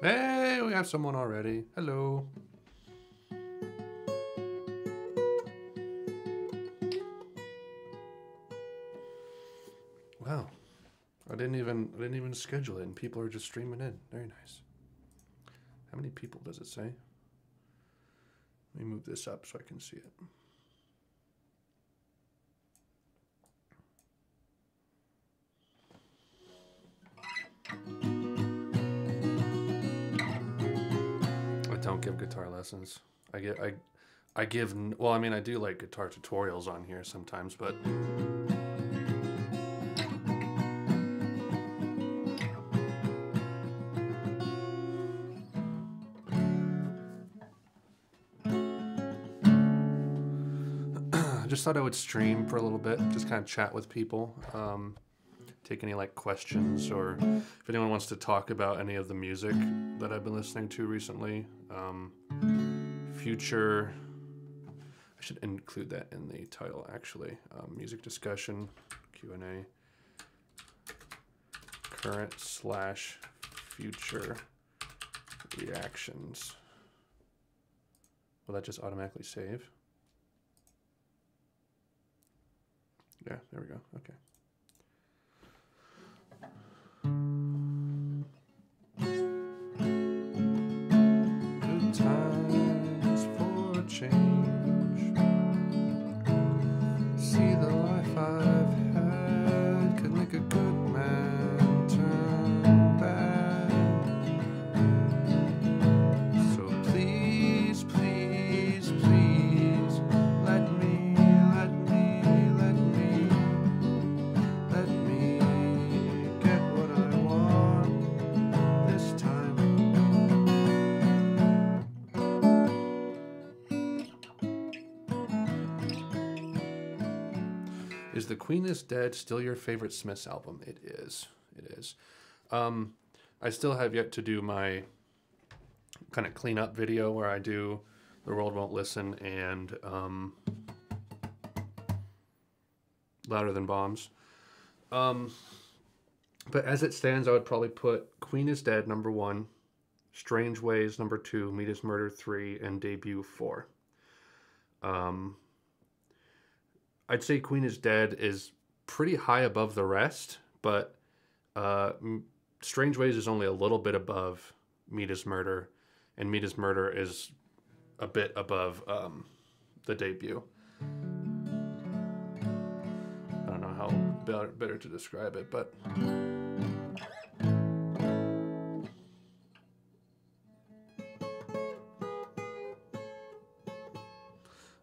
Hey, we have someone already. Hello. Wow. I didn't even schedule it and people are just streaming in. Very nice. How many people does it say? Let me move this up so I can see it. I don't give guitar lessons. I give, well, I mean, I do like guitar tutorials on here sometimes, but I just thought I would stream for a little bit, just kind of chat with people, take any like questions, or if anyone wants to talk about any of the music that I've been listening to recently. Future, I should include that in the title actually. Music discussion, Q&A, current/future reactions. Will that just automatically save? Yeah, there we go. Okay. Good times for a change. See the life I've had could make a good man turn bad. So please, please, please, let me get what I want this time. Is The Queen Is Dead still your favorite Smiths album? It is. It is. I still have yet to do my kind of cleanup video where I do The World Won't Listen and Louder Than Bombs. But as it stands, I would probably put Queen Is Dead #1, Strange Ways #2, Meat Is Murder 3, and Debut 4. I'd say Queen Is Dead is pretty high above the rest, but Strange Ways is only a little bit above Meat Is Murder, and Meat Is Murder is a bit above the Debut. I don't know how better to describe it, but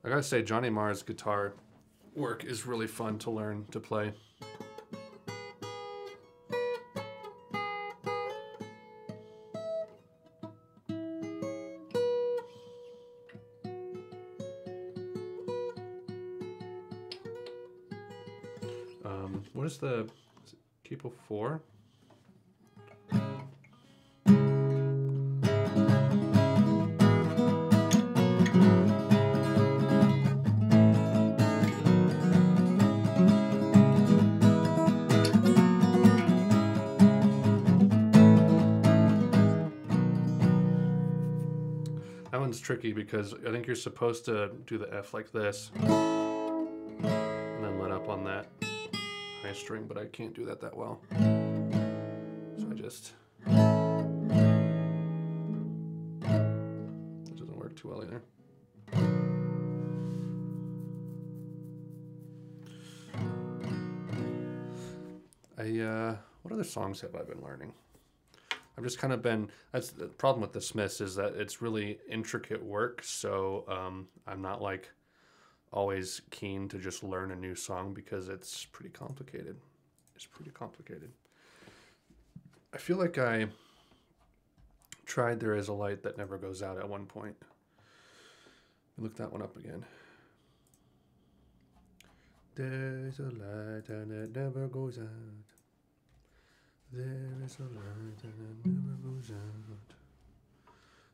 I gotta say, Johnny Marr's guitar work is really fun to learn to play. What is the Capo 4? That one's tricky because I think you're supposed to do the F like this and then let up on that high string, but I can't do that well. So I just... It doesn't work too well either. What other songs have I been learning? I've just kind of been, that's the problem with the Smiths, is that it's really intricate work, so I'm not like always keen to just learn a new song because it's pretty complicated. It's pretty complicated. I feel like I tried There Is a Light That Never Goes Out at one point. Look that one up again. There's a light and it never goes out. There is a light and it never goes out.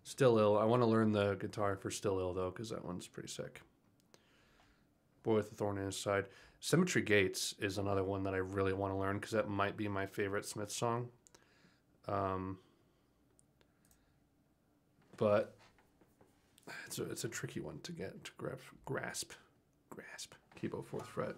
Still Ill. I want to learn the guitar for Still Ill though, because that one's pretty sick. Boy with a Thorn in His Side. Cemetery Gates is another one that I really want to learn because that might be my favorite Smith song. but it's a tricky one to get to grasp. Capo 4th fret.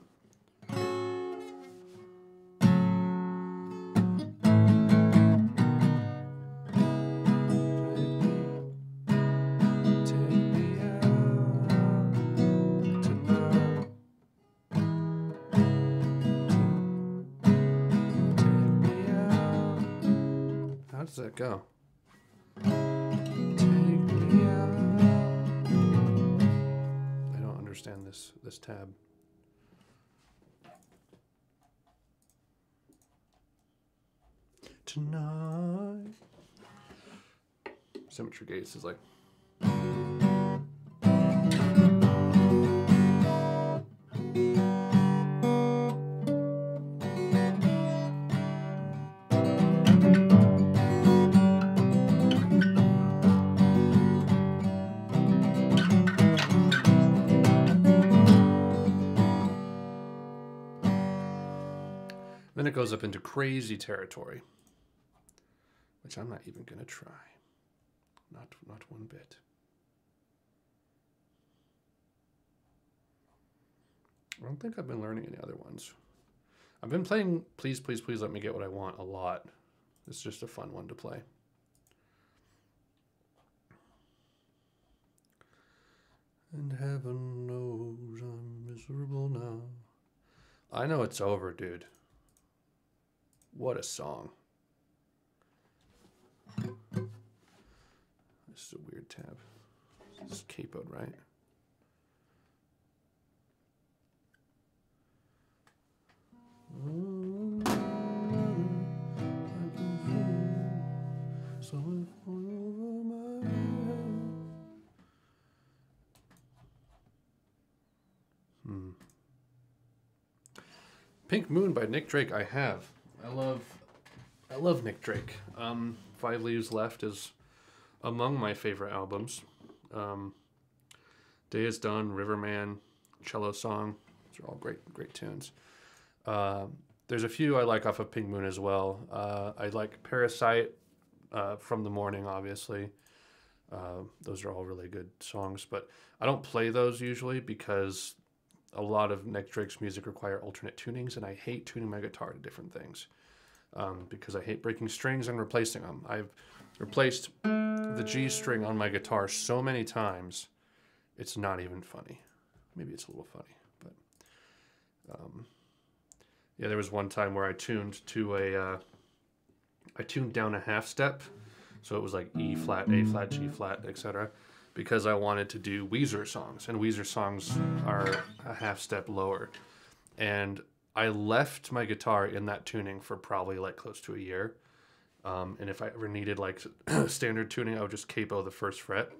How does that go? Take me out. I don't understand this tab. Tonight. Symmetry gates is like. Then it goes up into crazy territory, which I'm not even going to try. Not one bit. I don't think I've been learning any other ones. I've been playing Please, Please, Please Let Me Get What I Want a lot. It's just a fun one to play. And heaven knows I'm miserable now. I know it's over, dude. What a song. This is a weird tab. This is capoed, right? Pink Moon by Nick Drake. I have. I love Nick Drake. 5 Leaves Left is among my favorite albums. Day Is Done, Riverman, Cello Song. These are all great tunes. There's a few I like off of Pink Moon as well. I like Parasite, From the Morning, obviously. Those are all really good songs, but I don't play those usually because a lot of Nick Drake's music require alternate tunings, and I hate tuning my guitar to different things because I hate breaking strings and replacing them. I've replaced the G string on my guitar so many times, it's not even funny. Maybe it's a little funny, but yeah, there was one time where I tuned to I tuned down a half step, so it was like E flat, A flat, G flat, etc. because I wanted to do Weezer songs, and Weezer songs are a half step lower. And I left my guitar in that tuning for probably like close to a year. And if I ever needed like standard tuning, I would just capo the 1st fret.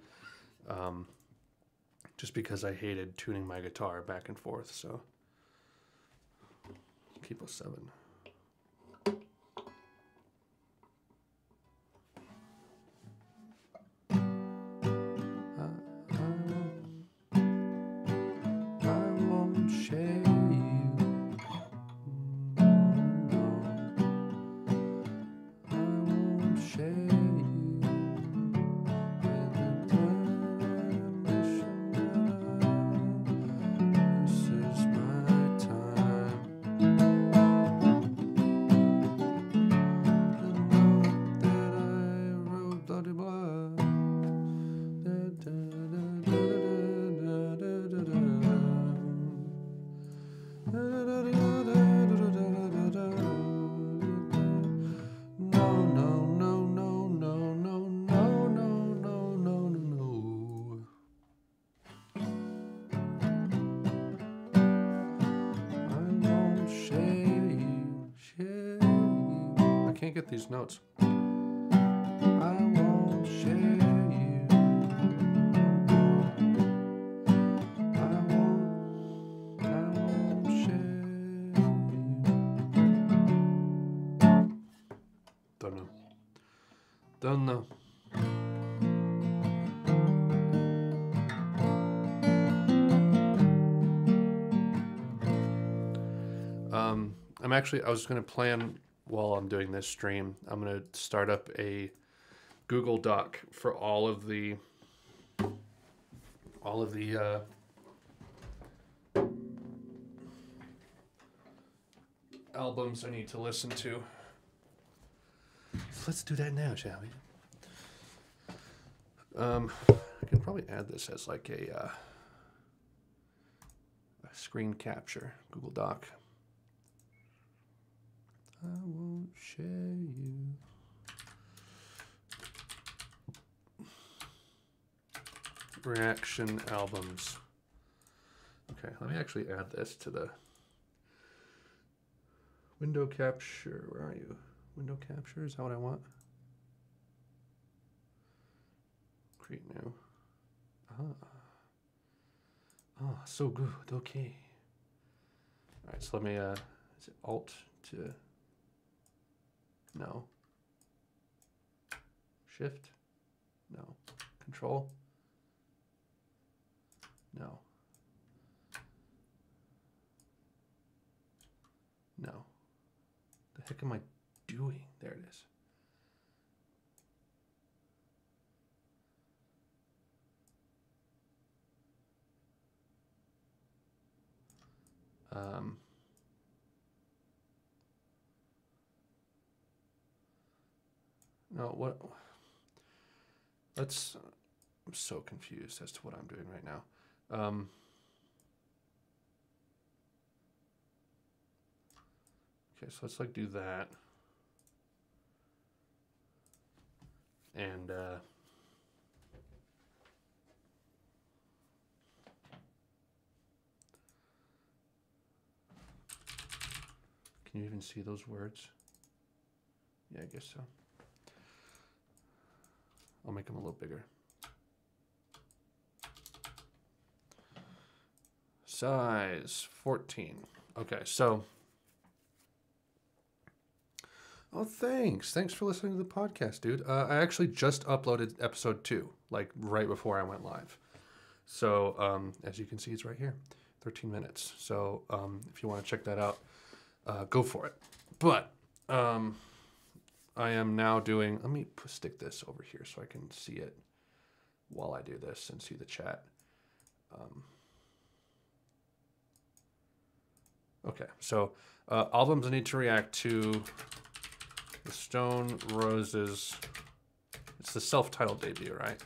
Just because I hated tuning my guitar back and forth, so capo 7. Get these notes. I won't share you. I won't share you. Don't know. I was going to plan while I'm doing this stream, I'm going to start up a Google Doc for all of the albums I need to listen to. So let's do that now, shall we? I can probably add this as like a screen capture, Google Doc. I won't share you. Reaction albums. Okay, let me actually add this to the window capture. Where are you? Window capture, is that what I want? Create new. Ah, so good. Okay. All right, so let me, is it Alt to, no. Shift? No. Control? No. No. The heck am I doing? There it is. No, what? Let's, I'm so confused as to what I'm doing right now. Okay, so let's like do that. And can you even see those words? Yeah, I guess so. I'll make them a little bigger. Size 14. Okay, so. Oh, thanks. Thanks for listening to the podcast, dude. I actually just uploaded episode 2, like right before I went live. So, as you can see, it's right here, 13 minutes. So, if you want to check that out, go for it. But I am now doing, let me stick this over here so I can see it while I do this and see the chat. Okay, so albums I need to react to. The Stone Roses. It's the self-titled debut, right?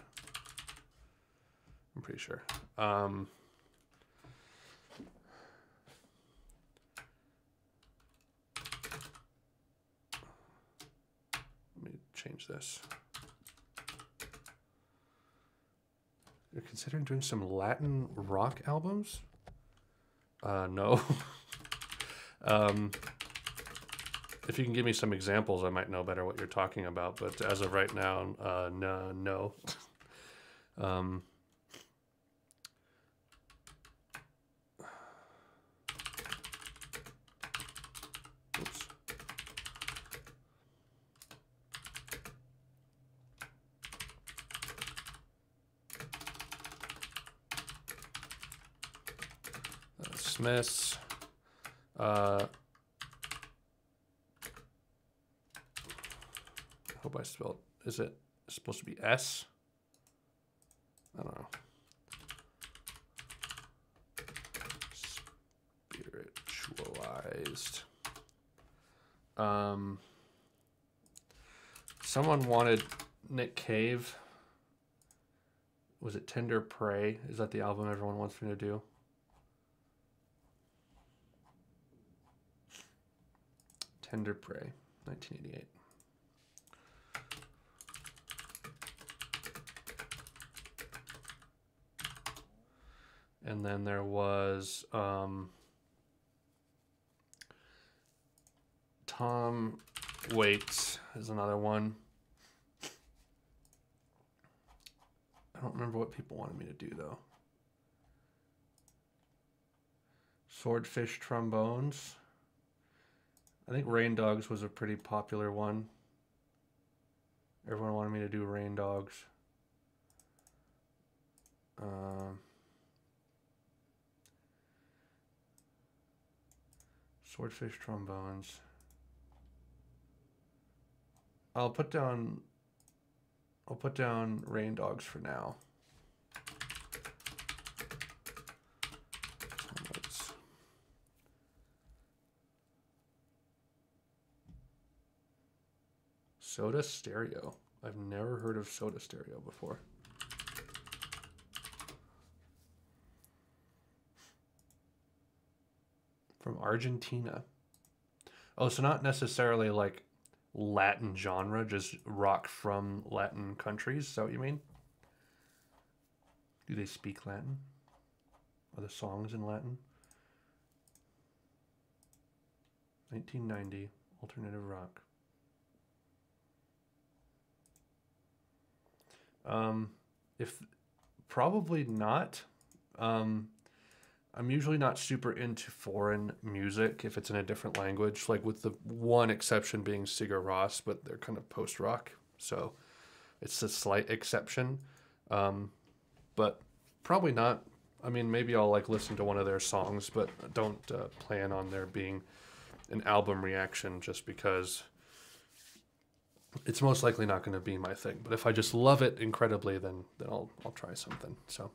I'm pretty sure. Let me change this. You're considering doing some Latin rock albums? No. If you can give me some examples, I might know better what you're talking about. But as of right now, no. Oops. Smiths. Hope I spelled, is it supposed to be S? I don't know. Spiritualized. Someone wanted Nick Cave. Was it Tender Prey? Is that the album everyone wants me to do? Tender Prey, 1988. And then there was Tom Waits is another one. I don't remember what people wanted me to do though. Swordfish Trombones. I think Rain Dogs was a pretty popular one. Everyone wanted me to do Rain Dogs. Swordfish Trombones. I'll put down I'll put down Rain Dogs for now. Soda Stereo. I've never heard of Soda Stereo before. From Argentina. Oh, so not necessarily like Latin genre, just rock from Latin countries. Is that what you mean? Do they speak Latin? Are the songs in Latin? 1990, alternative rock. If probably not. I'm usually not super into foreign music if it's in a different language, like with the one exception being Sigur Rós, but they're kind of post-rock, so it's a slight exception. But probably not. I mean, maybe I'll like listen to one of their songs, but don't plan on there being an album reaction just because it's most likely not going to be my thing. But if I just love it incredibly, then I'll try something. So,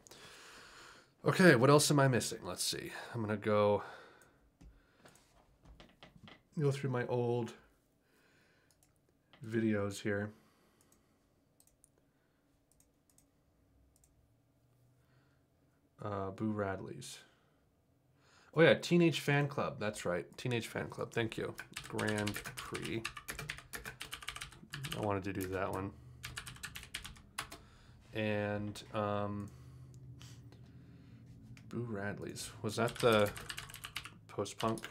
okay, what else am I missing? Let's see. I'm going to go through my old videos here. Boo Radley's. Oh yeah, Teenage Fan Club. That's right. Teenage Fan Club. Thank you. Grand Prix. I wanted to do that one. And Boo Radley's. Was that the post-punk?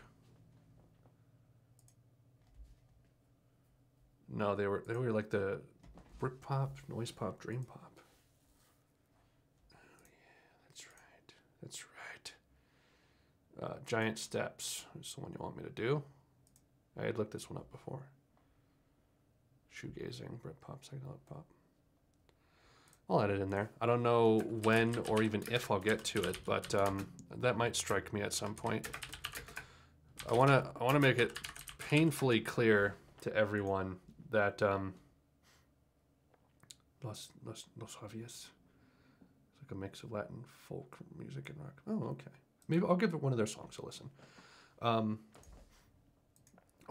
No, they were like the Britpop, noise pop, dream pop. Oh yeah, that's right. That's right. Giant Steps is the one you want me to do. I had looked this one up before. Shoegazing, Britpop, psychedelic pop. I'll add it in there. I don't know when or even if I'll get to it, but that might strike me at some point. I wanna make it painfully clear to everyone that Los Javies. It's like a mix of Latin folk music and rock. Oh, okay. Maybe I'll give it one of their songs a listen. I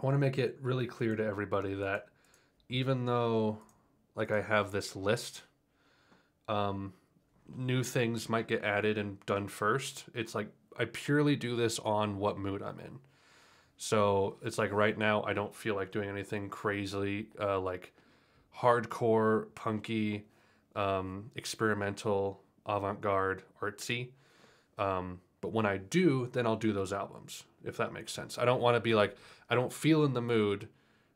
want to make it really clear to everybody that even though like I have this list, new things might get added and done first. It's like I purely do this on what mood I'm in. So it's like right now I don't feel like doing anything crazy like hardcore, punky, experimental, avant-garde, artsy. But when I do, then I'll do those albums, if that makes sense. I don't want to be like, I don't feel in the mood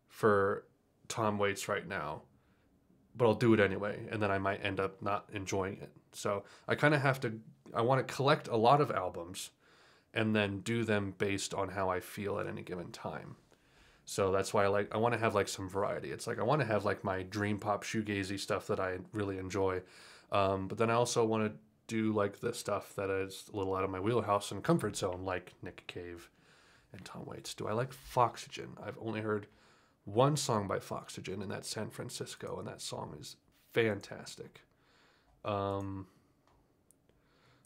for Tom Waits right now, but I'll do it anyway, and then I might end up not enjoying it. So I kind of have to, I want to collect a lot of albums and then do them based on how I feel at any given time. So that's why I want to have like some variety. It's like I want to have like my dream pop shoegazy stuff that I really enjoy. But then I also want to do like the stuff that is a little out of my wheelhouse and comfort zone, like Nick Cave and Tom Waits. Do I like Foxygen? I've only heard one song by Foxygen, and that's San Francisco, and that song is fantastic.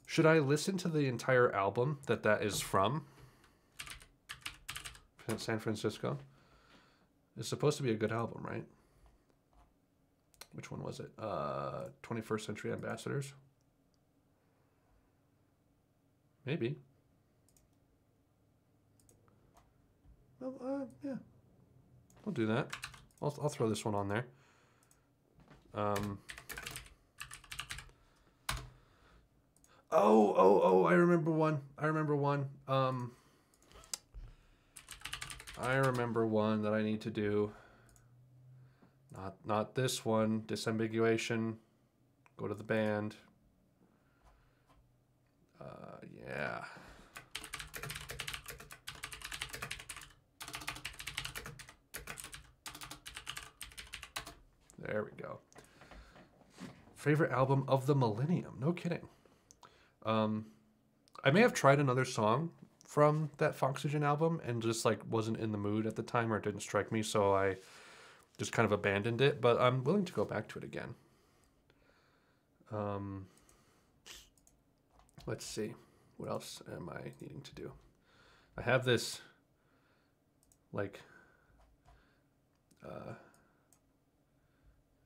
Should I listen to the entire album that is from? San Francisco? It's supposed to be a good album, right? Which one was it? 21st Century Ambassadors? Maybe. Well, yeah. I'll do that. I'll throw this one on there. Oh, I remember one. I remember one that I need to do. Not this one. Disambiguation. Go to the band. Yeah. There we go. Favorite album of the millennium. No kidding. I may have tried another song from that Foxygen album and just like wasn't in the mood at the time, or it didn't strike me, so I just kind of abandoned it, but I'm willing to go back to it again. Um, let's see. What else am I needing to do? I have this, like,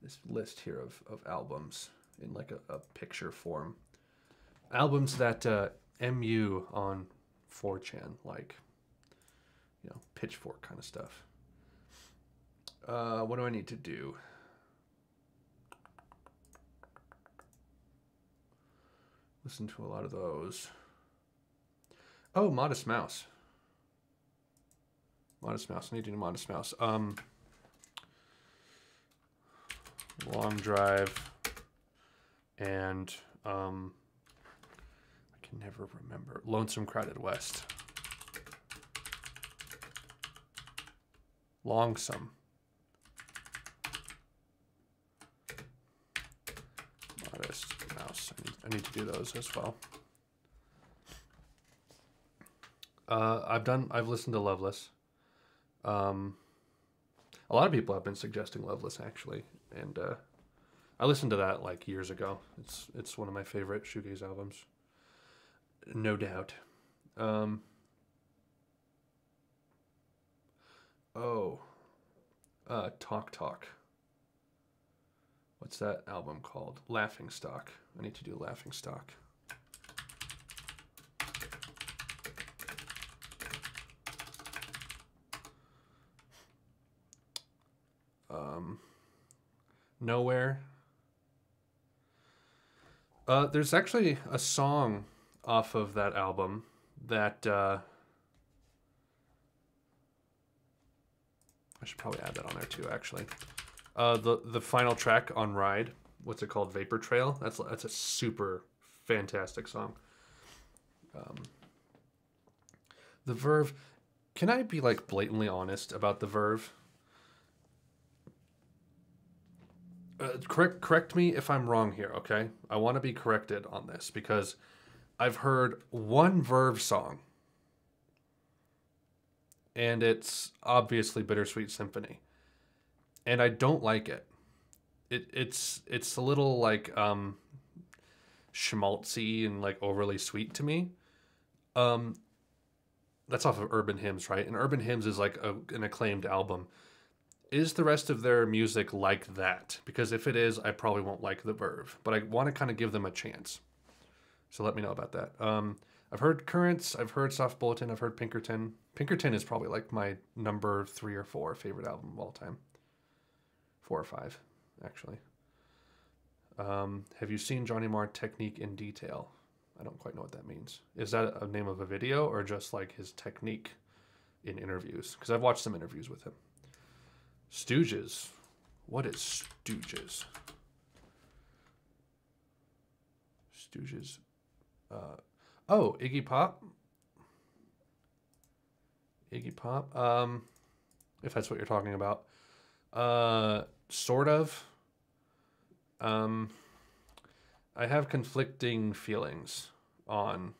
this list here of albums in like a picture form. Albums that MU on 4chan, like, you know, Pitchfork kind of stuff. What do I need to do? Listen to a lot of those. Oh, Modest Mouse. Modest Mouse. I need to do Modest Mouse. Long Drive. And I can never remember. Lonesome Crowded West. Longsome. Modest Mouse. I need to do those as well. I've listened to Loveless. A lot of people have been suggesting Loveless actually, and I listened to that like years ago. It's one of my favorite shoegaze albums, no doubt. Talk Talk. What's that album called? Laughing Stock. I need to do Laughing Stock. Nowhere. There's actually a song off of that album that I should probably add that on there too, actually. The final track on Ride, what's it called? Vapor Trail. That's a super fantastic song. The Verve. Can I be like blatantly honest about the Verve? Correct me if I'm wrong here, okay? I want to be corrected on this because I've heard one Verve song, and it's obviously Bittersweet Symphony, and I don't like it. It's a little like schmaltzy and like overly sweet to me. That's off of Urban Hymns, right? And Urban Hymns is like an acclaimed album. Is the rest of their music like that? Because if it is, I probably won't like the Verve. But I want to kind of give them a chance. So let me know about that. I've heard Currents. I've heard Soft Bulletin. I've heard Pinkerton. Pinkerton is probably like my number 3 or 4 favorite album of all time. 4 or 5, actually. Have you seen Johnny Marr Technique in Detail? I don't quite know what that means. Is that a name of a video or just like his technique in interviews? Because I've watched some interviews with him. Stooges. What is Stooges? Stooges. Oh, Iggy Pop. Iggy Pop. If that's what you're talking about. Sort of. I have conflicting feelings on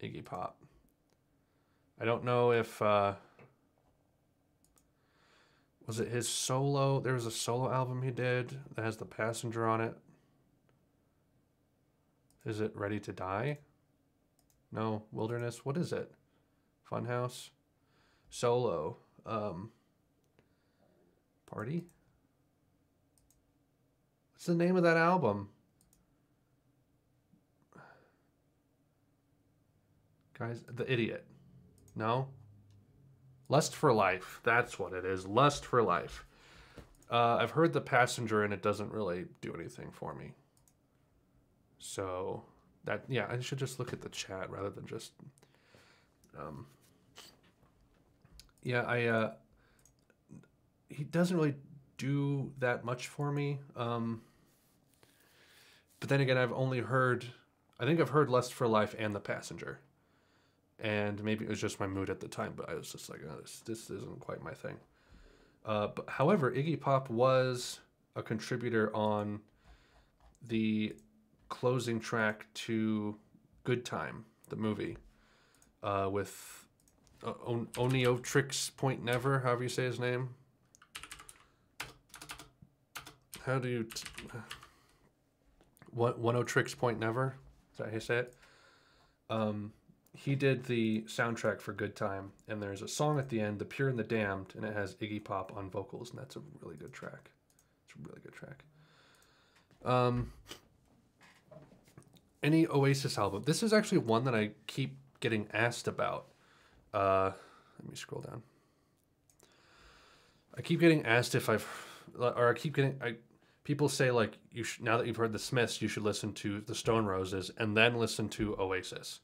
Iggy Pop. I don't know if was it his solo? There was a solo album he did that has The Passenger on it. Is it Ready to Die? No, Wilderness. What is it? Funhouse? Solo. Party? What's the name of that album? Guys, The Idiot. No? Lust for Life. That's what it is. Lust for Life. I've heard The Passenger and it doesn't really do anything for me. So, that, yeah, I should just look at the chat rather than just... yeah, he doesn't really do that much for me. But then again, I've only heard... I think I've heard Lust for Life and The Passenger. And maybe it was just my mood at the time, but I was just like, oh, this isn't quite my thing. But however, Iggy Pop was a contributor on the closing track to Good Time, the movie, with Oniotrix Point Never, however you say his name. How do you... One O Tricks Point Never. Is that how you say it? He did the soundtrack for Good Time, and there's a song at the end, "The Pure and the Damned," and it has Iggy Pop on vocals, and that's a really good track. It's a really good track. Any Oasis album? This is actually one that I keep getting asked about. Let me scroll down. I keep getting asked if people say like now that you've heard the Smiths, you should listen to the Stone Roses and then listen to Oasis.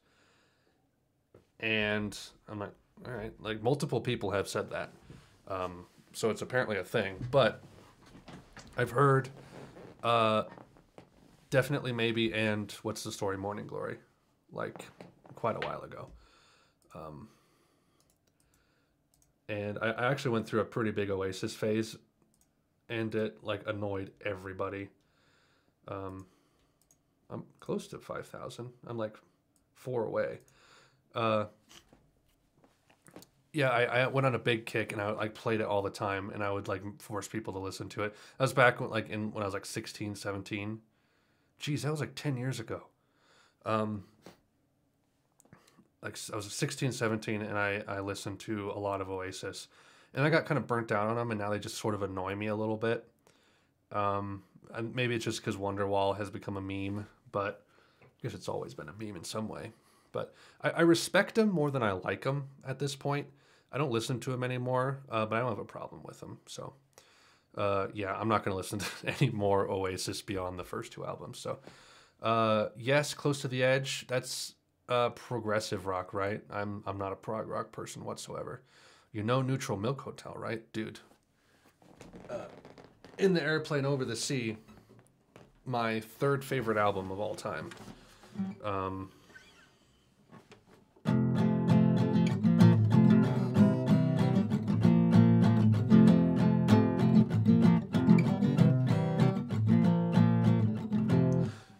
And I'm like, all right, like multiple people have said that. So it's apparently a thing, but I've heard Definitely Maybe and What's the Story, Morning Glory, like quite a while ago. And I actually went through a pretty big Oasis phase, and it like annoyed everybody. I'm close to 5,000. I'm like 4 away. Yeah, I went on a big kick, and I like played it all the time, and I would like force people to listen to it. I was back when I was like 16, 17. Geez, that was like 10 years ago. Like I was 16, 17, and I listened to a lot of Oasis, and I got kind of burnt out on them, and now they just sort of annoy me a little bit. And maybe it's just because Wonderwall has become a meme, but I guess it's always been a meme in some way. But I respect them more than I like them at this point. I don't listen to them anymore, but I don't have a problem with them. So, yeah, I'm not going to listen to any more Oasis beyond the first 2 albums. So, yes, Close to the Edge. That's progressive rock, right? I'm not a prog rock person whatsoever. You know Neutral Milk Hotel, right, dude? In the Airplane Over the Sea, my 3rd favorite album of all time.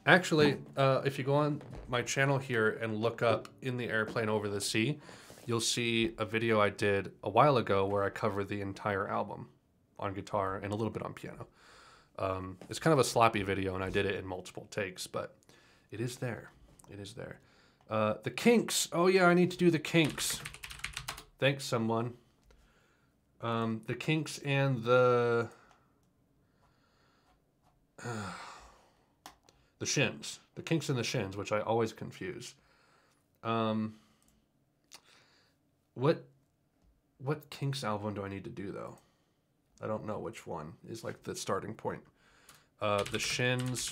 Actually, if you go on my channel here and look up In the Airplane Over the Sea, you'll see a video I did a while ago where I cover the entire album on guitar and a little bit on piano. It's kind of a sloppy video, and I did it in multiple takes, but it is there. It is there. The Kinks. Oh, yeah, I need to do the Kinks. Thanks, someone. The Kinks and the Shins. The Kinks and the Shins, which I always confuse. What Kinks album do I need to do, though? I don't know which one is like the starting point. The Shins.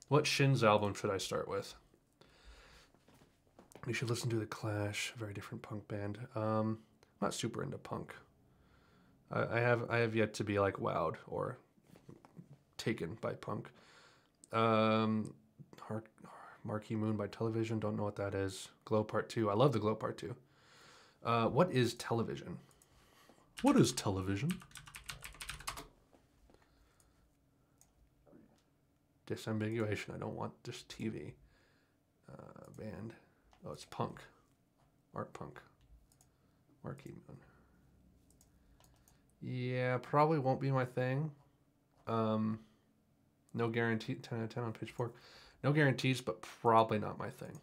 What Shins album should I start with? You should listen to The Clash, a very different punk band. I'm not super into punk. I have yet to be like wowed or taken by punk. Marquee Moon by Television, don't know what that is. Glow Part 2. I love the Glow Part 2. What is Television? What is Television? Disambiguation. I don't want just TV. Band. Oh, it's punk. Art punk. Marquee Moon. Yeah, probably won't be my thing. No guarantee. 10 out of 10 on Pitchfork. No guarantees, but probably not my thing.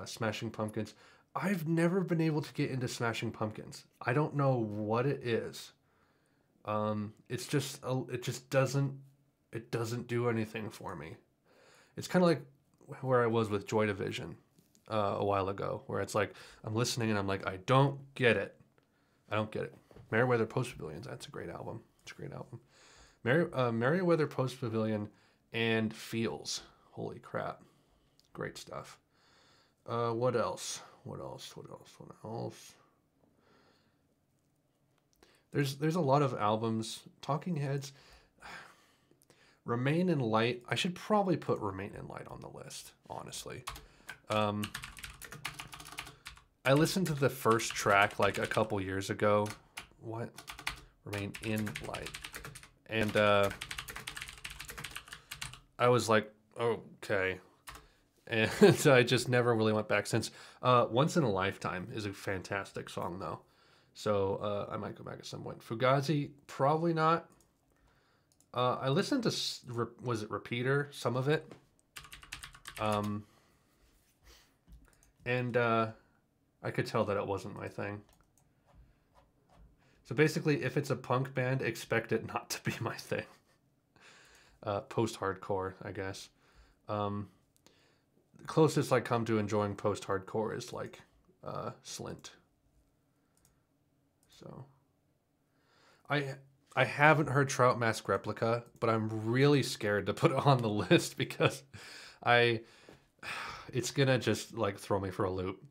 Smashing Pumpkins. I've never been able to get into Smashing Pumpkins. I don't know what it is. It's just it just doesn't do anything for me. It's kind of like where I was with Joy Division a while ago, where it's like I'm listening and I'm like, I don't get it. I don't get it. Merriweather Post Pavilion. That's a great album. It's a great album. Merriweather Post Pavilion and Feels. Holy crap. Great stuff. What else? What else? There's a lot of albums. Talking Heads. Remain in Light. I should probably put Remain in Light on the list, honestly. I listened to the first track like a couple years ago. What? Remain in Light. And I was like, okay. And I just never really went back since. Once in a Lifetime is a fantastic song, though. So I might go back at some point. Fugazi, probably not. I listened to, was it Repeater? Some of it. And I could tell that it wasn't my thing. So basically, if it's a punk band, expect it not to be my thing. Post-hardcore, I guess. The closest I come to enjoying post-hardcore is like Slint. So I haven't heard Trout Mask Replica, but I'm really scared to put it on the list because it's gonna just like throw me for a loop.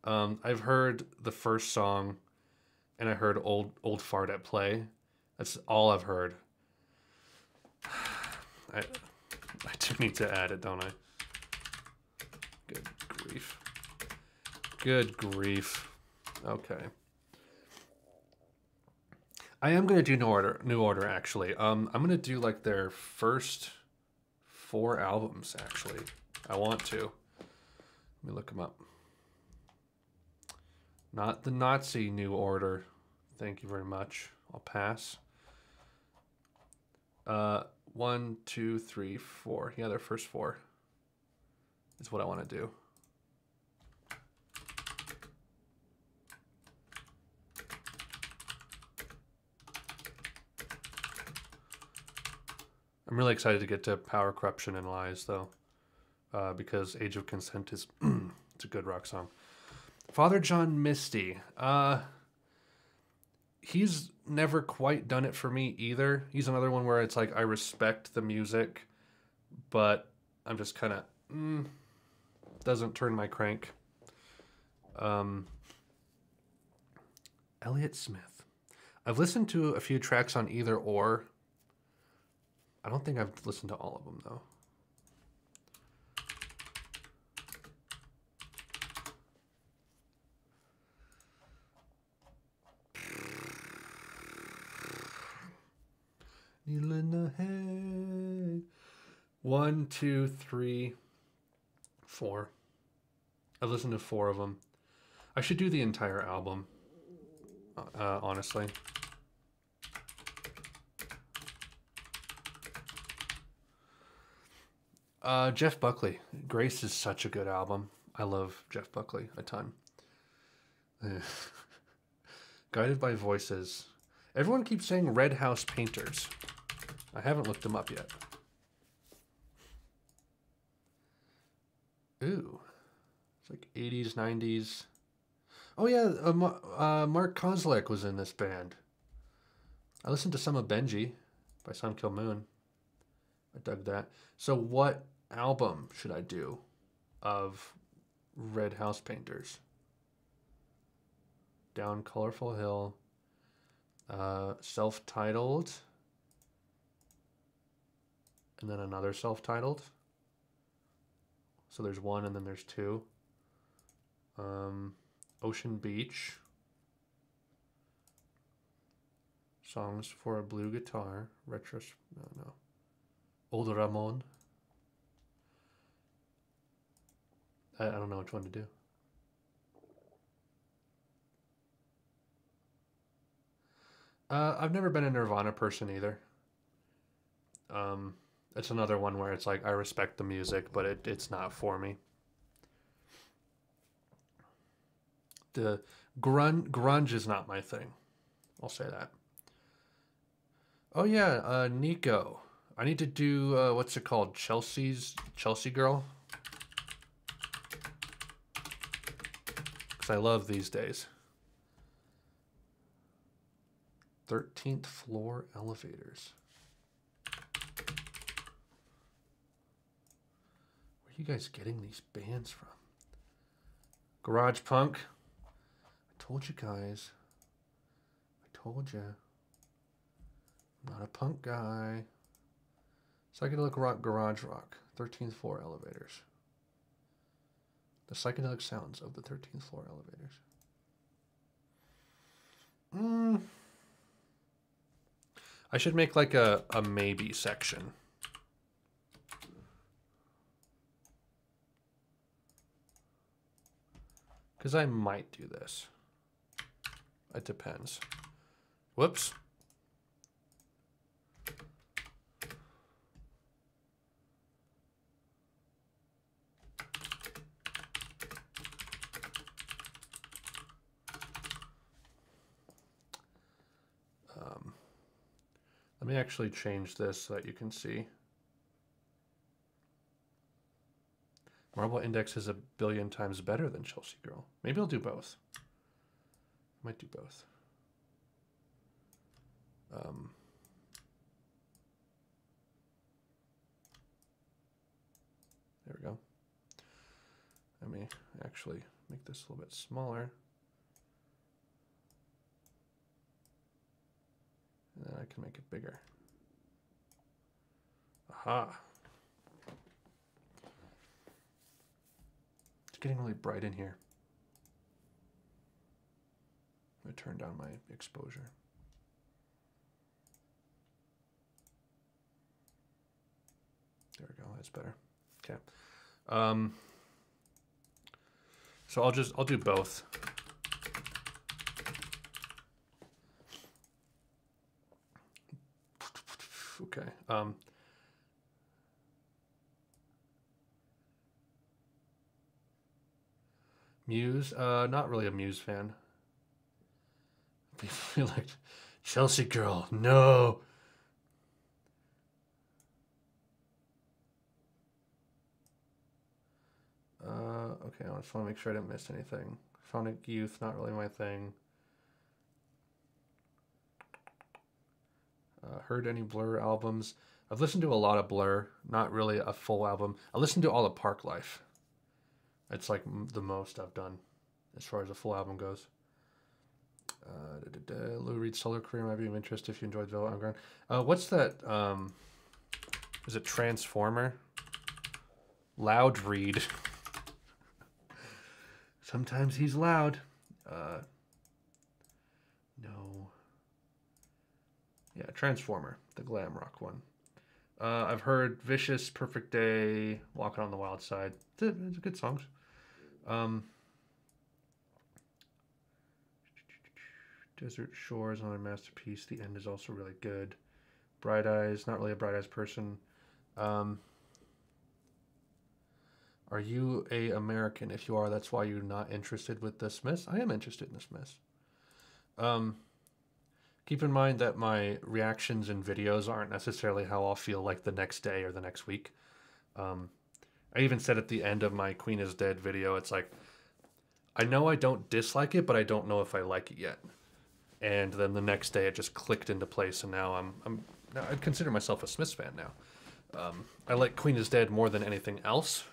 I've heard the first song, and I heard old fart at play. That's all I've heard. I do need to add it, don't I? Good grief. Good grief. Okay. I am gonna do New Order actually. I'm gonna do like their first 4 albums actually. I want to. Let me look them up. Not the Nazi New Order. Thank you very much. I'll pass. 1, 2, 3, 4. Yeah, their first 4 is what I want to do. I'm really excited to get to Power, Corruption, and Lies, though, because Age of Consent is it's a good rock song. Father John Misty. He's never quite done it for me either. He's another one where it's like I respect the music, but I'm just kind of doesn't turn my crank. Elliott Smith. I've listened to a few tracks on Either Or. I don't think I've listened to all of them, though. Needle in the hay. 1, 2, 3, 4. I've listened to 4 of them. I should do the entire album, honestly. Jeff Buckley. Grace is such a good album. I love Jeff Buckley a ton. Guided by Voices. Everyone keeps saying Red House Painters. I haven't looked them up yet. Ooh. It's like 80s, 90s. Oh yeah, Mark Kozlek was in this band. I listened to some of Benji by Sun Kill Moon. I dug that. So what album should I do of Red House Painters? Down Colorful Hill. Self-titled. And then another self-titled. So there's 1 and then there's 2. Ocean Beach. Songs for a Blue Guitar. No. Old Ramon. I don't know which one to do. I've never been a Nirvana person either. It's another one where it's like I respect the music, but it's not for me. The grunge is not my thing. I'll say that. Oh yeah, Nico. I need to do what's it called? Chelsea Girl. Because I love These Days. 13th Floor Elevators. Where are you guys getting these bands from? Garage Punk. I told you guys. I told you. I'm not a punk guy. Psychedelic rock, garage rock. 13th Floor Elevators. The psychedelic sounds of the 13th Floor Elevators. I should make like a maybe section. Because I might do this. It depends. Whoops. me actually change this so that you can see. Marble Index is 1 billion times better than Chelsea Girl. Maybe I'll do both. Might do both. There we go. Let me actually make this a little bit smaller. And then I can make it bigger. Aha. It's getting really bright in here. I'm going to turn down my exposure. There we go, that's better. Okay. So I'll do both. Okay. Muse, not really a Muse fan. I feel like Chelsea Girl, no. Okay, I just want to make sure I didn't miss anything. Sonic Youth, not really my thing. Heard any Blur albums? I've listened to a lot of Blur, not really a full album. I listened to all of Park Life. It's like the most I've done as far as a full album goes. Lou Reed's solo career might be of interest if you enjoyed Velvet Underground. What's that? Is it Transformer? Loud Reed. Sometimes he's loud. No. Yeah, Transformer, the glam rock one. I've heard Vicious, Perfect Day, Walking on the Wild Side. It's good songs. Desert Shore is another masterpiece. The End is also really good. Bright Eyes, not really a Bright Eyes person. Are you a American? If you are, that's why you're not interested with the Smiths. I am interested in the Smiths. Keep in mind that my reactions and videos aren't necessarily how I'll feel like the next day or the next week. I even said at the end of my Queen is Dead video, it's like, I know I don't dislike it, but I don't know if I like it yet. And then the next day it just clicked into place, and now I'd consider myself a Smiths fan now. I like Queen is Dead more than anything else.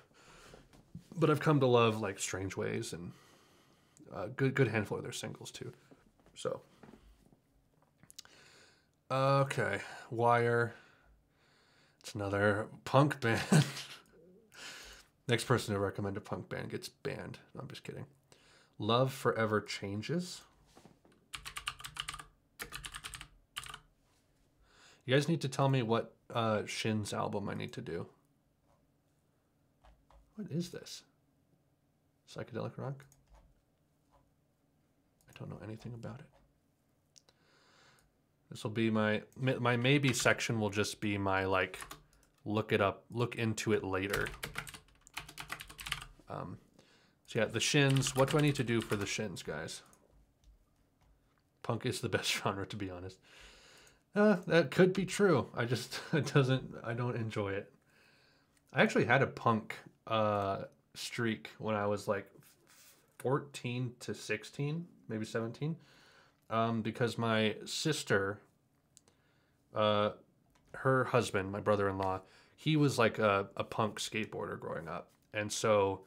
But I've come to love like Strange Ways and good handful of their singles too. So, okay, Wire. It's another punk band. Next person to recommend a punk band gets banned. No, I'm just kidding. Love Forever Changes. You guys need to tell me what Shin's album I need to do. What is this? Psychedelic rock? I don't know anything about it. This will be my maybe section will just be my like look it up, look into it later. So yeah, the Shins. What do I need to do for the Shins, guys? Punk is the best genre, to be honest. That could be true. I don't enjoy it. I actually had a punk streak when I was like 14 to 16, maybe 17, because my sister, her husband, my brother-in-law, he was like a punk skateboarder growing up, and so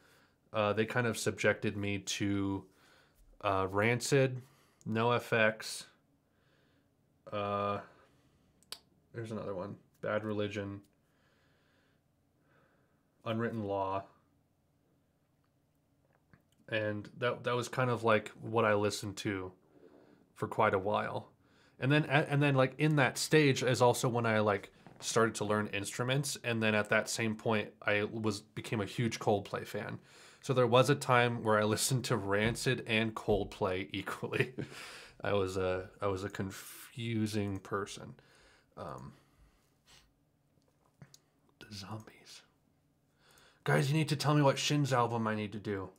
they kind of subjected me to Rancid, NoFX, there's another one, Bad Religion, Unwritten Law, and that was kind of like what I listened to for quite a while. And then like in that stage is also when I like started to learn instruments, and then at that same point I became a huge Coldplay fan. So there was a time where I listened to Rancid and Coldplay equally. I was a confusing person. The Zombies. Guys, you need to tell me what Shin's album I need to do.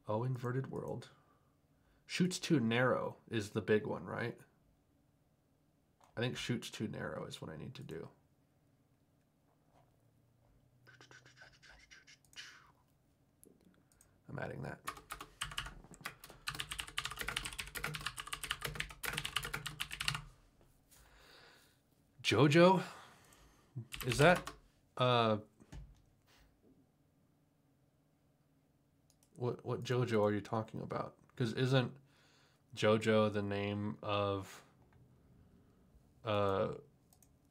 Oh, Inverted World. Shoots Too Narrow is the big one, right? I think Shoots Too Narrow is what I need to do. I'm adding that. JoJo? Is that what JoJo are you talking about? Because isn't JoJo the name of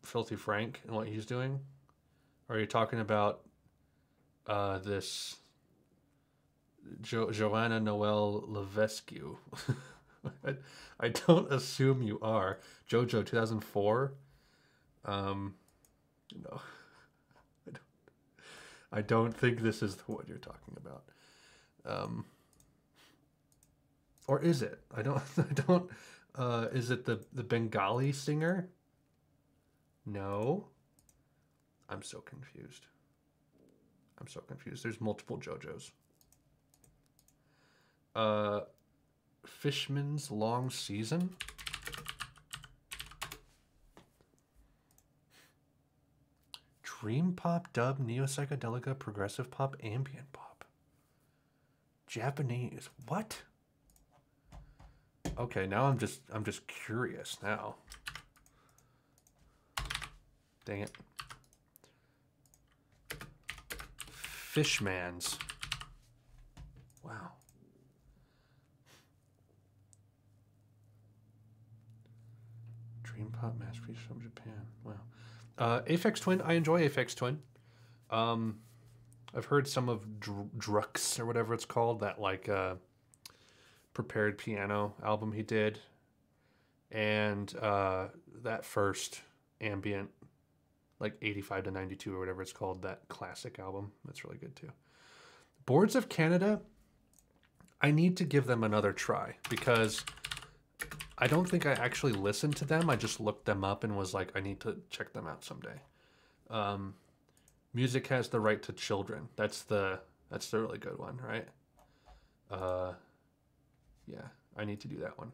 Filthy Frank and what he's doing? Or are you talking about this Joanna Noel Levesque? I don't assume you are. JoJo 2004. No, I don't think this is the one you're talking about. Or is it? I don't. Is it the Bengali singer? No. I'm so confused. There's multiple JoJos. Fishman's Long Season. Dream pop, dub, neo psychedelica, progressive pop, ambient pop. Japanese. What? Okay, now I'm just curious now. Dang it. Fishman's. Wow. Dream pop masterpiece from Japan. Wow. Aphex Twin. I enjoy Aphex Twin. I've heard some of Drux or whatever it's called, that like prepared piano album he did, and that first ambient, like 85 to 92 or whatever it's called, that classic album. That's really good too. Boards of Canada. I need to give them another try because I don't think I actually listened to them. I just looked them up and was like, I need to check them out someday. Music Has the Right to Children. That's the really good one, right? Yeah, I need to do that one.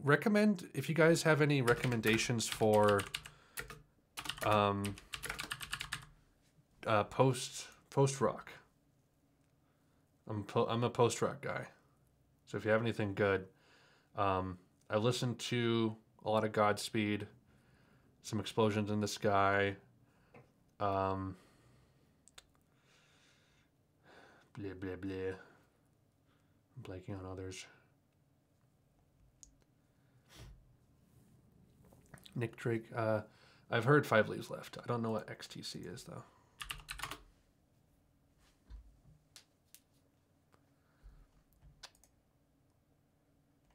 Recommend, if you guys have any recommendations for post rock. I'm a post rock guy. So if you have anything good, I listened to a lot of Godspeed, some Explosions in the Sky, blah, blah, blah. I'm blanking on others. Nick Drake. I've heard Five Leaves Left. I don't know what XTC is, though.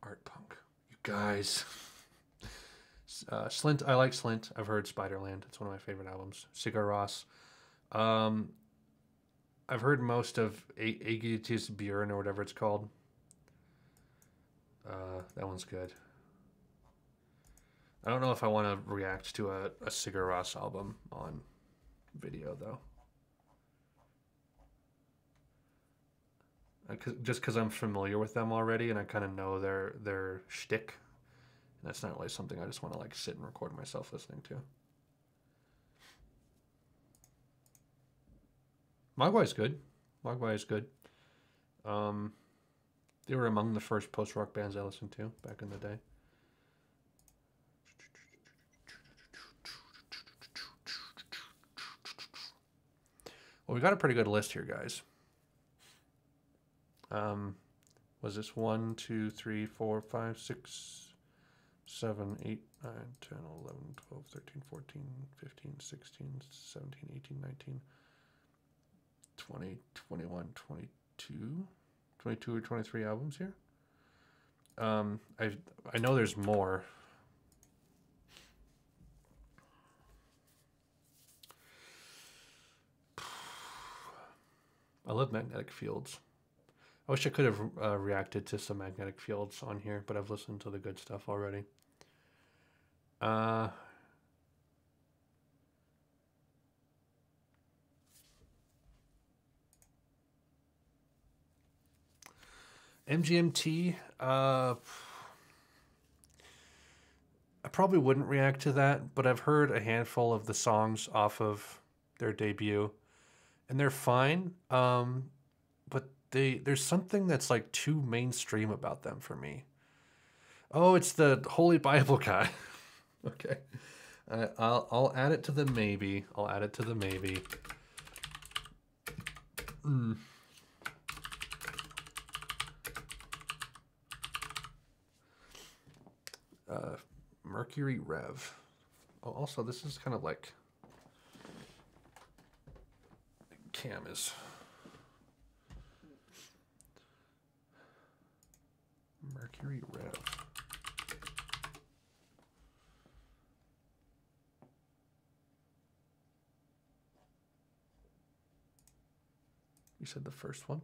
Art punk. You guys. Slint. I like Slint. I've heard Spiderland. It's one of my favorite albums. Sigur Rós. I've heard most of Aegis Björn or whatever it's called. That one's good. I don't know if I want to react to a Sigur Rós album on video, though. Just because I'm familiar with them already and I kind of know their shtick. And that's not really something I just want to like sit and record myself listening to. Mogwai is good. Mogwai is good. They were among the first post-rock bands I listened to back in the day. Well, we got a pretty good list here, guys. Was this 1, 2, 3, 4, 5, 6, 7, 8, 9, 10, 11, 12, 13, 14, 15, 16, 17, 18, 19, 20, 21, 22, 22 or 23 albums here. I know there's more. I love Magnetic Fields. I wish I could have reacted to some Magnetic Fields on here, but I've listened to the good stuff already. MGMT, I probably wouldn't react to that, but I've heard a handful of the songs off of their debut, and they're fine. But there's something that's like too mainstream about them for me. Oh, it's the Holy Bible guy. Okay, I'll add it to the maybe. I'll add it to the maybe. Mercury Rev. Oh, also, this is kind of like Cam is. Mercury Rev. You said the first one?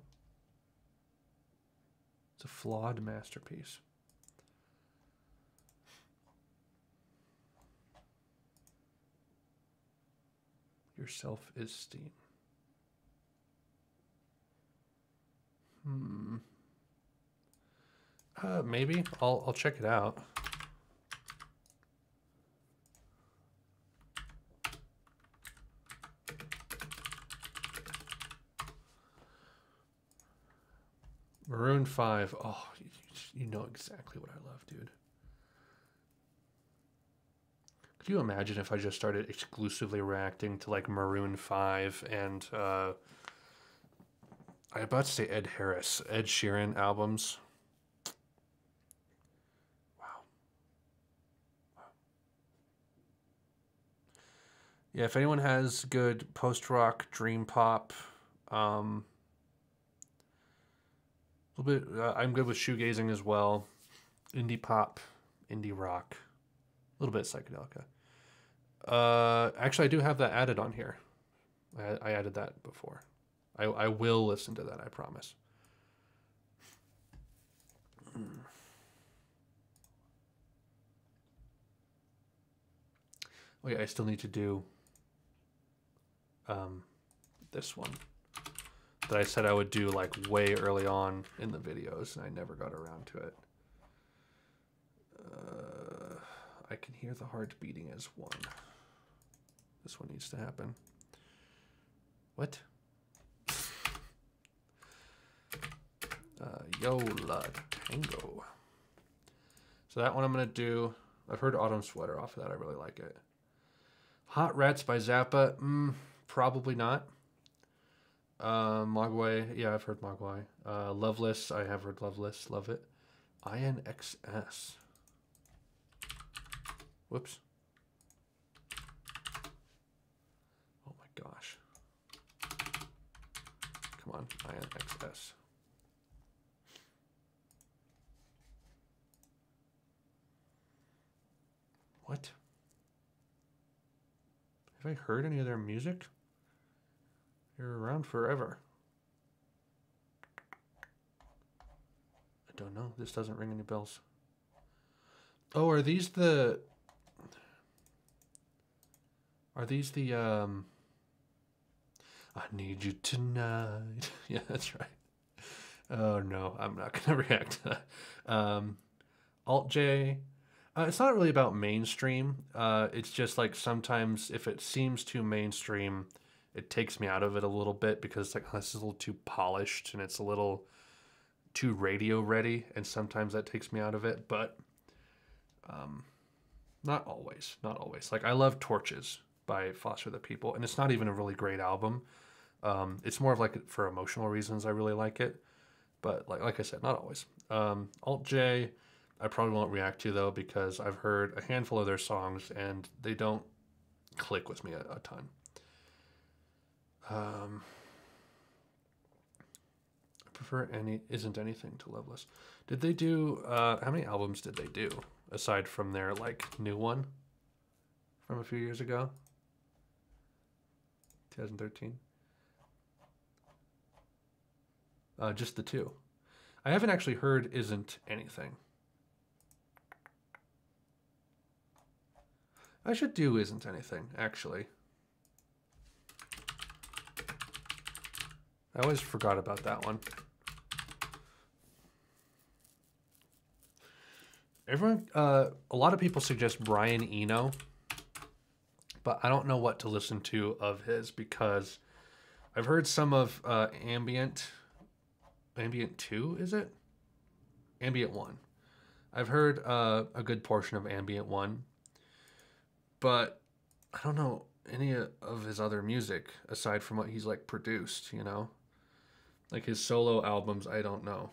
It's a flawed masterpiece. Your self-esteem. Maybe I'll check it out. Maroon 5. Oh, you know exactly what I love, dude. Could you imagine if I just started exclusively reacting to like Maroon 5 and I'm about to say Ed Sheeran albums? Wow. Yeah, if anyone has good post-rock, dream pop, a little bit, I'm good with shoegazing as well. Indie pop, indie rock, a little bit of psychedelica. Actually, I do have that added on here. I added that before. I will listen to that, I promise. Oh yeah, I still need to do this one that I said I would do like way early on in the videos, and I never got around to it. I can hear the heart beating as one. This one needs to happen. What? Yola Tango. So that one I'm going to do. I've heard Autumn Sweater off of that. I really like it. Hot Rats by Zappa. Probably not. Mogwai. Yeah, I've heard Mogwai. Loveless. I have heard Loveless. Love it. INXS. Whoops. Oh my gosh. Come on, INXS. What? Have I heard any of their music? They're around forever. I don't know. This doesn't ring any bells. Oh, are these the... Are these the, I need you tonight. Yeah, that's right. Oh, no, I'm not going to react to that. Alt J. It's not really about mainstream. It's just like sometimes if it seems too mainstream, it takes me out of it a little bit because it's like, oh, this is a little too polished and it's a little too radio ready. And sometimes that takes me out of it, but not always. Not always. Like I love Torches by Foster the People, and it's not even a really great album. It's more of like for emotional reasons I really like it, but like I said, not always. Alt J, I probably won't react to though because I've heard a handful of their songs and they don't click with me a ton. I prefer Isn't Anything to Loveless. Did they do how many albums did they do aside from their like new one from a few years ago? 2013. Just the two. I haven't actually heard Isn't Anything. I should do Isn't Anything, actually. I always forgot about that one. Everyone, a lot of people suggest Brian Eno, but I don't know what to listen to of his because I've heard some of Ambient 2, is it? Ambient 1. I've heard a good portion of Ambient 1, but I don't know any of his other music aside from what he's like produced, you know? Like his solo albums, I don't know.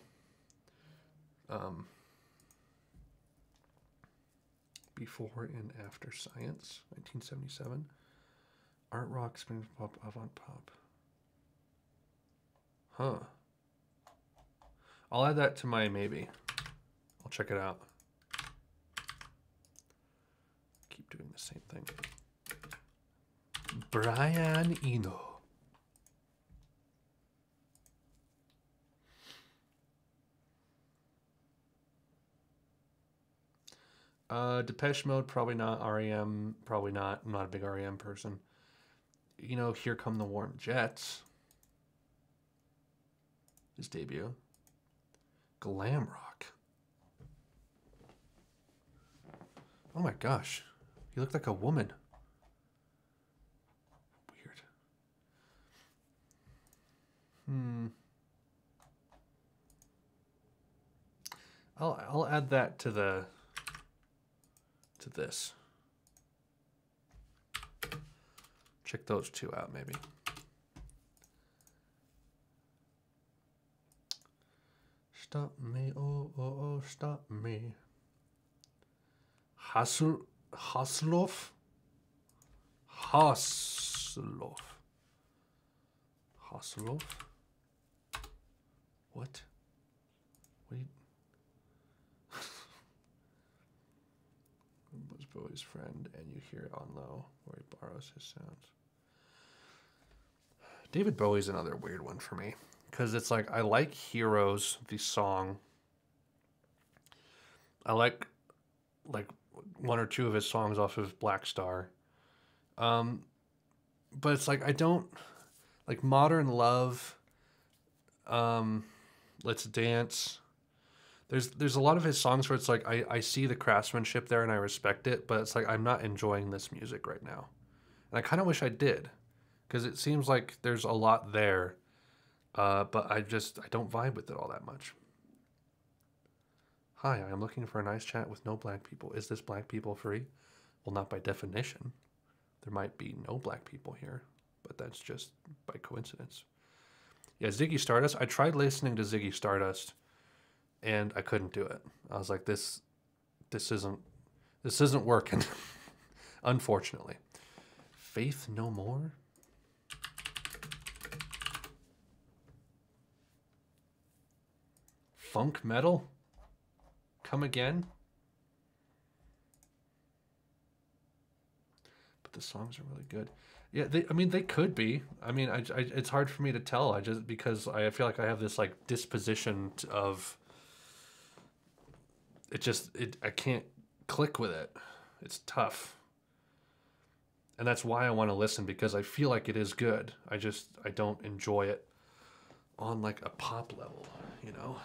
Before and After Science, 1977. Art rock, spring pop, avant pop. Huh. I'll add that to my maybe. I'll check it out. Keep doing the same thing. Brian Eno. Depeche Mode, probably not. REM, probably not. I'm not a big REM person. You know, Here Come the Warm Jets. His debut. Glam rock. Oh my gosh. He looked like a woman. Weird. I'll add that to this. Check those two out, maybe. Stop me, oh, oh, oh, stop me. Hasselhoff? Hasselhoff. Hasselhoff? What? Wait. Was Bowie's friend, and you hear it on low, where he borrows his sounds. David Bowie's another weird one for me, because it's like, I like Heroes, the song. I like one or two of his songs off of Black Star. But it's like, I don't, like Modern Love, Let's Dance. There's a lot of his songs where it's like, I see the craftsmanship there and I respect it, but it's like, I'm not enjoying this music right now. And I kind of wish I did, because it seems like there's a lot there, but I don't vibe with it all that much. Hi, I am looking for a nice chat with no black people. Is this black people free? Well, not by definition. There might be no black people here, but that's just by coincidence. Yeah, Ziggy Stardust. I tried listening to Ziggy Stardust, and I couldn't do it. I was like, this isn't working. Unfortunately. Faith No More? Funk metal? Come again? But the songs are really good. Yeah, they could be. I mean, it's hard for me to tell. Because I feel like I have this like disposition of I can't click with it. It's tough. And that's why I want to listen, because I feel like it is good. I don't enjoy it on like a pop level, you know?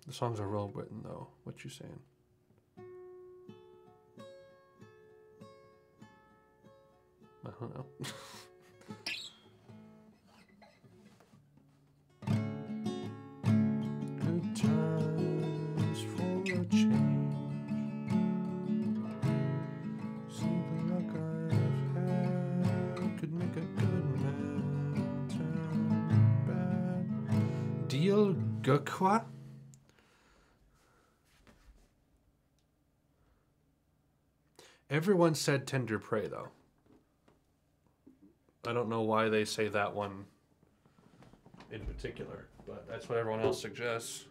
The songs are well written, though. What you saying? I don't know. Good times for a change. See the luck I've had could make a good man turn bad. Deal Gukwa? Everyone said Tender Prey, though. I don't know why they say that one in particular, but that's what everyone else suggests.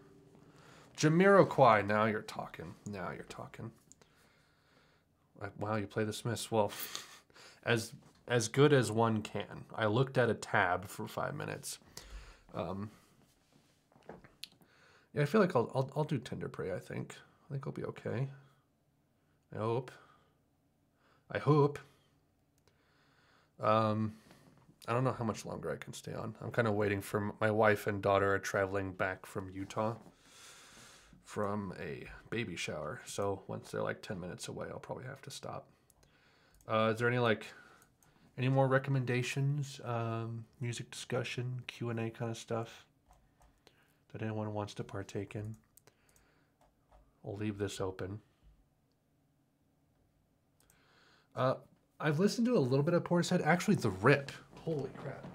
Jamiroquai, now you're talking. Now you're talking. Wow, you play the Smiths. Well, as good as one can. I looked at a tab for 5 minutes, Um, yeah, I feel like I'll do Tender Prey. I think I'll be okay. I hope. I hope. I don't know how much longer I can stay on. I'm kind of waiting for my wife and daughter are traveling back from Utah from a baby shower. So once they're like 10 minutes away, I'll probably have to stop. Is there any more recommendations, music discussion, Q&A kind of stuff that anyone wants to partake in? I'll leave this open. I've listened to a little bit of Portishead. Actually, The Rip. Holy crap.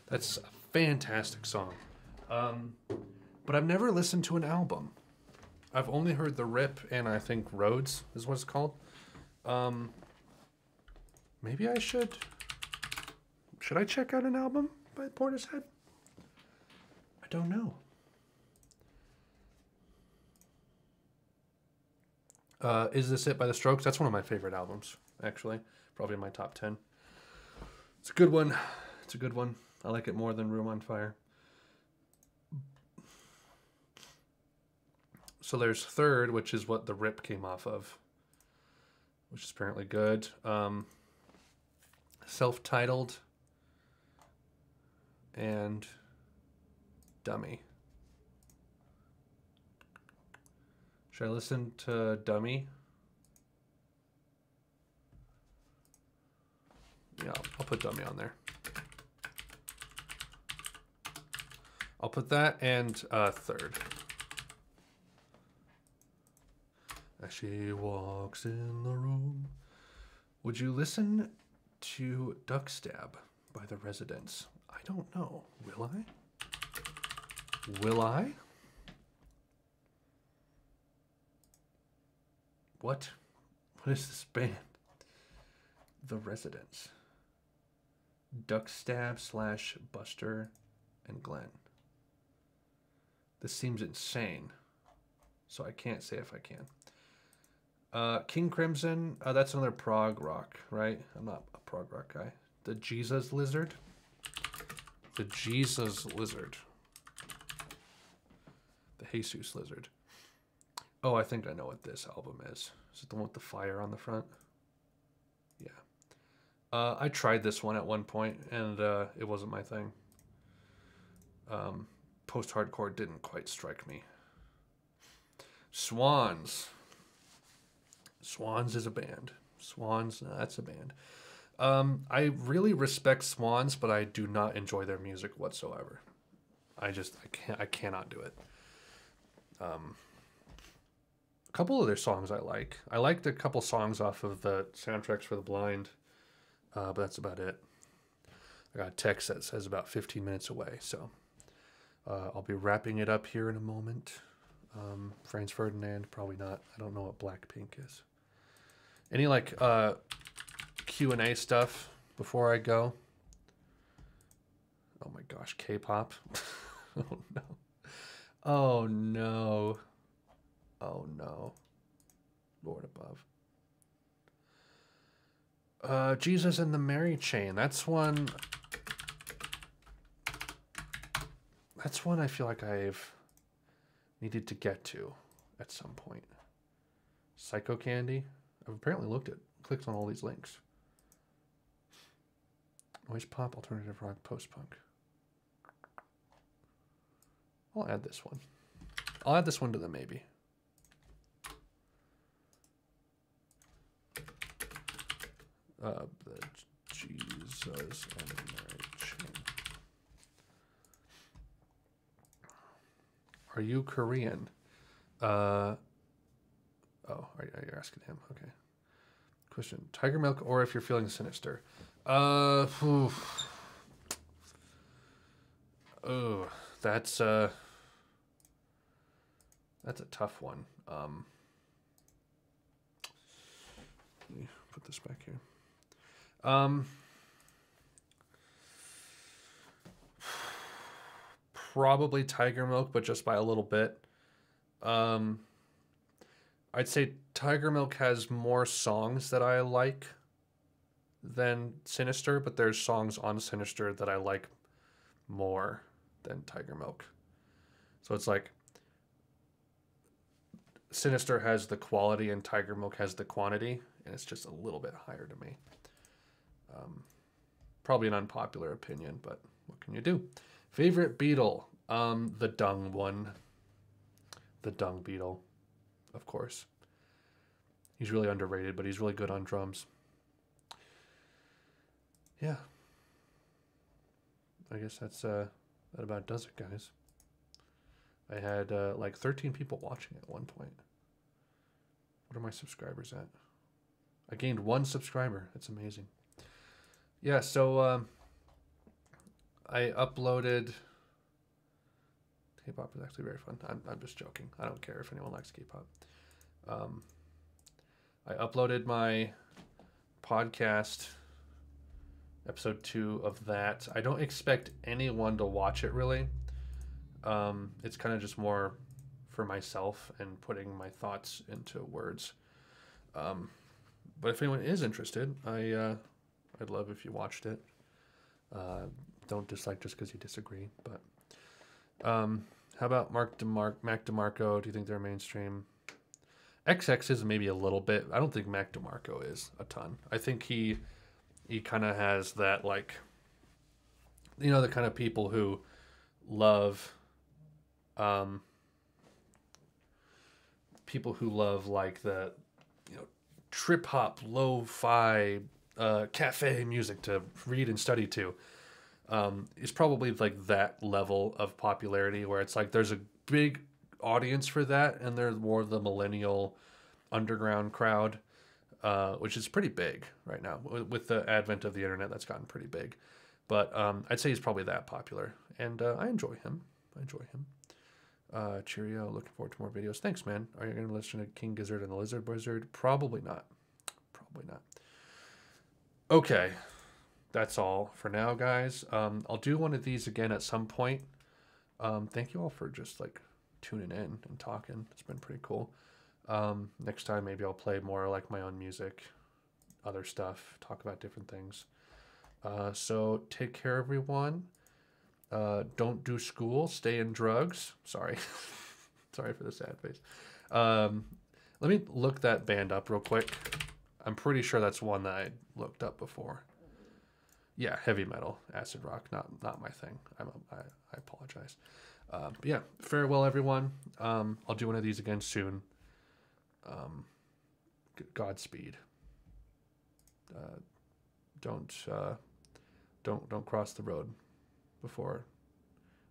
That's a fantastic song. But I've never listened to an album. I've only heard The Rip and I think Roads is what it's called. Maybe I should. Should I check out an album by Portishead? I don't know. Is This It by The Strokes? That's one of my favorite albums, actually. Probably in my top 10. It's a good one. It's a good one. I like it more than Room on Fire. So there's Third, which is what The Rip came off of, which is apparently good. Self-Titled and Dummy. Should I listen to Dummy? Yeah, I'll put Dummy on there. I'll put that and Third. As she walks in the room. Would you listen to Duck Stab by The Residents? I don't know. Will I? Will I? What? What is this band? The Residents. Duck Stab / Buster and Glenn. This seems insane, so I can't say if I can. King Crimson, that's another prog rock, right? I'm not a prog rock guy. The Jesus Lizard. The Jesus Lizard. The Jesus Lizard. Oh, I think I know what this album is. Is it the one with the fire on the front? Yeah. I tried this one at one point, and it wasn't my thing. Post-hardcore didn't quite strike me. Swans. Swans is a band. Swans, that's a band. I really respect Swans, but I do not enjoy their music whatsoever. I cannot do it. A couple of their songs I like. I liked a couple songs off of the Soundtracks for the Blind, but that's about it. I got a text that says about 15 minutes away, so I'll be wrapping it up here in a moment. Franz Ferdinand, probably not. I don't know what Blackpink is. Any Q&A stuff before I go? Oh my gosh, K-pop. Oh no. Oh no. Oh no. Lord above. Jesus and the Mary Chain. That's one I feel like I've needed to get to at some point. Psycho Candy. I've apparently clicked on all these links. Noise pop, alternative rock, post-punk. I'll add this one. I'll add this one to the maybe. The Jesus and Mary Chain. Are you Korean? Oh, are you asking him? Okay. Question. Tiger Milk or If You're Feeling Sinister. Oof. Oh, that's a tough one. Let me put this back here. Probably Tiger Milk, but just by a little bit. I'd say Tiger Milk has more songs that I like than Sinister, but there's songs on Sinister that I like more than Tiger Milk. So it's like Sinister has the quality and Tiger Milk has the quantity, and it's just a little bit higher to me. Probably an unpopular opinion, but what can you do? Favorite Beatle? The Dung one. The Dung Beatle, of course. He's really underrated, but he's really good on drums. Yeah. I guess that about does it, guys. I had like 13 people watching at one point. What are my subscribers at? I gained 1 subscriber. It's amazing. Yeah, so I uploaded... K-pop is actually very fun. I'm just joking. I don't care if anyone likes K-pop. I uploaded my podcast, episode 2 of that. I don't expect anyone to watch it, really. It's kind of just more for myself and putting my thoughts into words. But if anyone is interested, I'd love if you watched it. Don't dislike just because you disagree. But how about Mac DeMarco? Do you think they're mainstream? XX is maybe a little bit. I don't think Mac DeMarco is a ton. I think he kind of has that, like, you know, the kind of people who love like the, you know, trip hop, lo-fi, cafe music to read and study to. Is probably like that level of popularity where it's like there's a big audience for that, and they're more the millennial underground crowd, which is pretty big right now with the advent of the internet. That's gotten pretty big, but I'd say he's probably that popular, and I enjoy him. Cheerio. Looking forward to more videos. Thanks, man. Are you going to listen to King Gizzard and the Lizard Wizard? Probably not. Okay, that's all for now, guys. I'll do one of these again at some point. Thank you all for just like tuning in and talking. It's been pretty cool. Next time maybe I'll play more like my own music, other stuff, talk about different things. So take care, everyone. Don't do school, stay in drugs. Sorry. Sorry for the sad face. Let me look that band up real quick. I'm pretty sure that's one that I looked up before. Yeah, heavy metal, acid rock, not my thing. I apologize. But yeah, farewell, everyone. I'll do one of these again soon. Godspeed. Don't cross the road before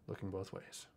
looking both ways.